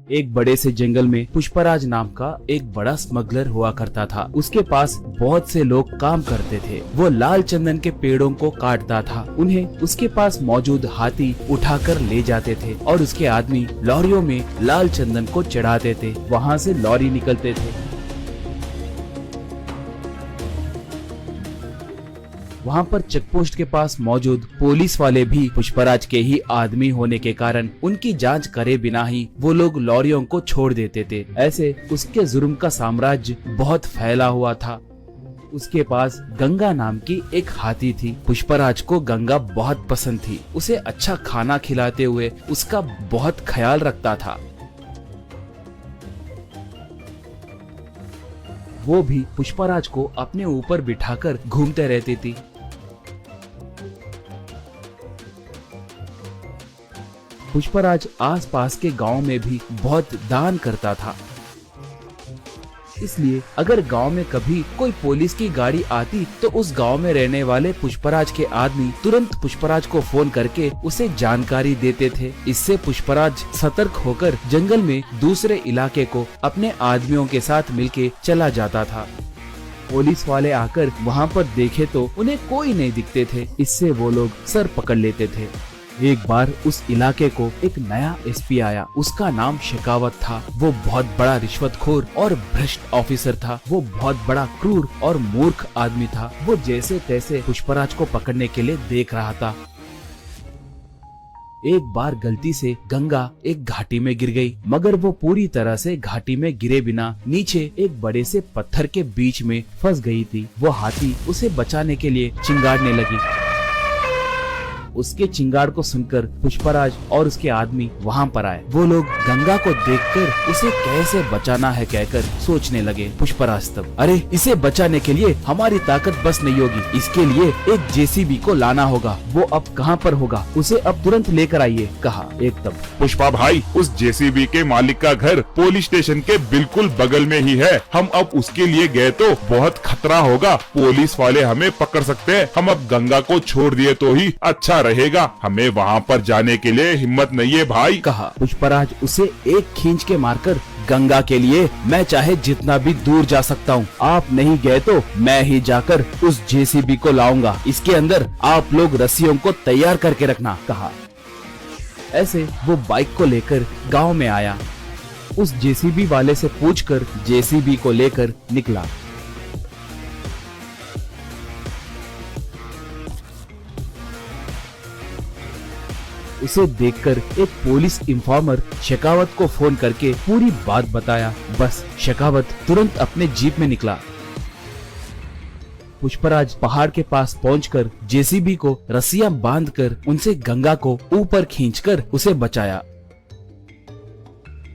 एक बड़े से जंगल में पुष्पराज नाम का एक बड़ा स्मगलर हुआ करता था। उसके पास बहुत से लोग काम करते थे। वो लाल चंदन के पेड़ों को काटता था। उन्हें उसके पास मौजूद हाथी उठाकर ले जाते थे और उसके आदमी लॉरियों में लाल चंदन को चढ़ाते थे। वहाँ से लॉरी निकलते थे। वहाँ पर चेकपोस्ट के पास मौजूद पुलिस वाले भी पुष्पराज के ही आदमी होने के कारण उनकी जांच करे बिना ही वो लोग लॉरियों को छोड़ देते थे। ऐसे उसके जुर्म का साम्राज्य बहुत फैला हुआ था। उसके पास गंगा नाम की एक हाथी थी। पुष्पराज को गंगा बहुत पसंद थी। उसे अच्छा खाना खिलाते हुए उसका बहुत ख्याल रखता था। वो भी पुष्पराज को अपने ऊपर बिठाकर घूमते रहती थी। पुष्पराज आसपास के गांव में भी बहुत दान करता था। इसलिए अगर गांव में कभी कोई पुलिस की गाड़ी आती तो उस गांव में रहने वाले पुष्पराज के आदमी तुरंत पुष्पराज को फोन करके उसे जानकारी देते थे। इससे पुष्पराज सतर्क होकर जंगल में दूसरे इलाके को अपने आदमियों के साथ मिलके चला जाता था। पुलिस वाले आकर वहां पर देखे तो उन्हें कोई नहीं दिखते थे। इससे वो लोग सर पकड़ लेते थे। एक बार उस इलाके को एक नया एसपी आया। उसका नाम शेखावत था। वो बहुत बड़ा रिश्वतखोर और भ्रष्ट ऑफिसर था। वो बहुत बड़ा क्रूर और मूर्ख आदमी था। वो जैसे तैसे पुष्पराज को पकड़ने के लिए देख रहा था। एक बार गलती से गंगा एक घाटी में गिर गई, मगर वो पूरी तरह से घाटी में गिरे बिना नीचे एक बड़े से पत्थर के बीच में फंस गई थी। वो हाथी उसे बचाने के लिए चिंगाड़ने लगी। उसके चिंगाड़ को सुनकर पुष्पराज और उसके आदमी वहाँ पर आए। वो लोग गंगा को देखकर उसे कैसे बचाना है कहकर सोचने लगे। पुष्पराज तब, अरे इसे बचाने के लिए हमारी ताकत बस नहीं होगी। इसके लिए एक जेसीबी को लाना होगा। वो अब कहाँ पर होगा? उसे अब तुरंत लेकर आइए, कहा एक तब। पुष्पा भाई, उस जेसीबी के मालिक का घर पुलिस स्टेशन के बिल्कुल बगल में ही है। हम अब उसके लिए गए तो बहुत खतरा होगा। पुलिस वाले हमें पकड़ सकते हैं। हम अब गंगा को छोड़ दिए तो ही अच्छा रहेगा। हमें वहाँ पर जाने के लिए हिम्मत नहीं है भाई, कहा। पुष्पराज उसे एक खींच के मारकर, गंगा के लिए मैं चाहे जितना भी दूर जा सकता हूँ। आप नहीं गए तो मैं ही जाकर उस जेसीबी को लाऊंगा। इसके अंदर आप लोग रस्सियों को तैयार करके रखना, कहा। ऐसे वो बाइक को लेकर गांव में आया। उस जेसीबी वाले से पूछकर जेसीबी को लेकर निकला। उसे देखकर एक पुलिस इन्फॉर्मर शेखावत को फोन करके पूरी बात बताया। बस शेखावत तुरंत अपने जीप में निकला। पुष्पराज पहाड़ के पास पहुंचकर जेसीबी को रस्सियां बांधकर उनसे गंगा को ऊपर खींचकर उसे बचाया।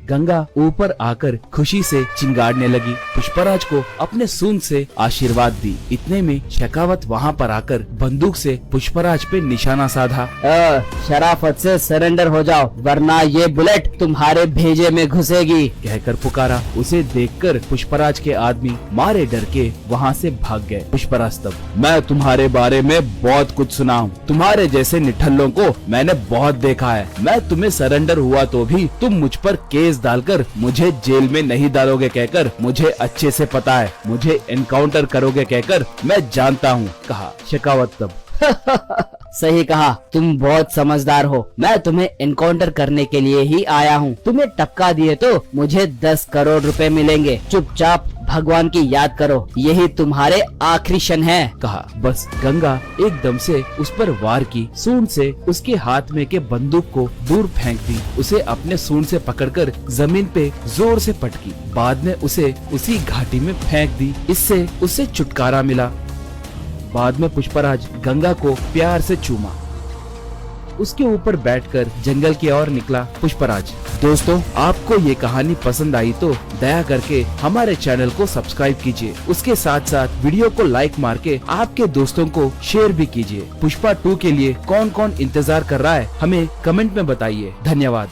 गंगा ऊपर आकर खुशी से चिंगाड़ने लगी। पुष्पराज को अपने सूंड से आशीर्वाद दी। इतने में शेखावत वहाँ पर आकर बंदूक से पुष्पराज पे निशाना साधा। शराफत से सरेंडर हो जाओ, वरना ये बुलेट तुम्हारे भेजे में घुसेगी, कहकर पुकारा। उसे देखकर पुष्पराज के आदमी मारे डर के वहाँ से भाग गए। पुष्पराज तब, मैं तुम्हारे बारे में बहुत कुछ सुना हूँ। तुम्हारे जैसे निठल्लों को मैंने बहुत देखा है। मैं तुम्हें सरेंडर हुआ तो भी तुम मुझ पर केस डालकर मुझे जेल में नहीं डालोगे कहकर मुझे अच्छे से पता है। मुझे एनकाउंटर करोगे कहकर मैं जानता हूँ, कहा। शेखावत तब, सही कहा, तुम बहुत समझदार हो। मैं तुम्हें एनकाउंटर करने के लिए ही आया हूँ। तुम्हें टपका दिए तो मुझे 10 करोड़ रुपए मिलेंगे। चुपचाप भगवान की याद करो, यही तुम्हारे आखिरी क्षण है, कहा। बस गंगा एकदम से उस पर वार की। सूंड से उसके हाथ में के बंदूक को दूर फेंक दी। उसे अपने सूंड से पकड़कर जमीन पे जोर से पटकी। बाद में उसे उसी घाटी में फेंक दी। इससे उसे छुटकारा मिला। बाद में पुष्पराज गंगा को प्यार से चूमा। उसके ऊपर बैठकर जंगल की ओर निकला पुष्पराज। दोस्तों, आपको ये कहानी पसंद आई तो दया करके हमारे चैनल को सब्सक्राइब कीजिए। उसके साथ साथ वीडियो को लाइक मार के आपके दोस्तों को शेयर भी कीजिए। पुष्पा 2 के लिए कौन कौन इंतजार कर रहा है हमें कमेंट में बताइए। धन्यवाद।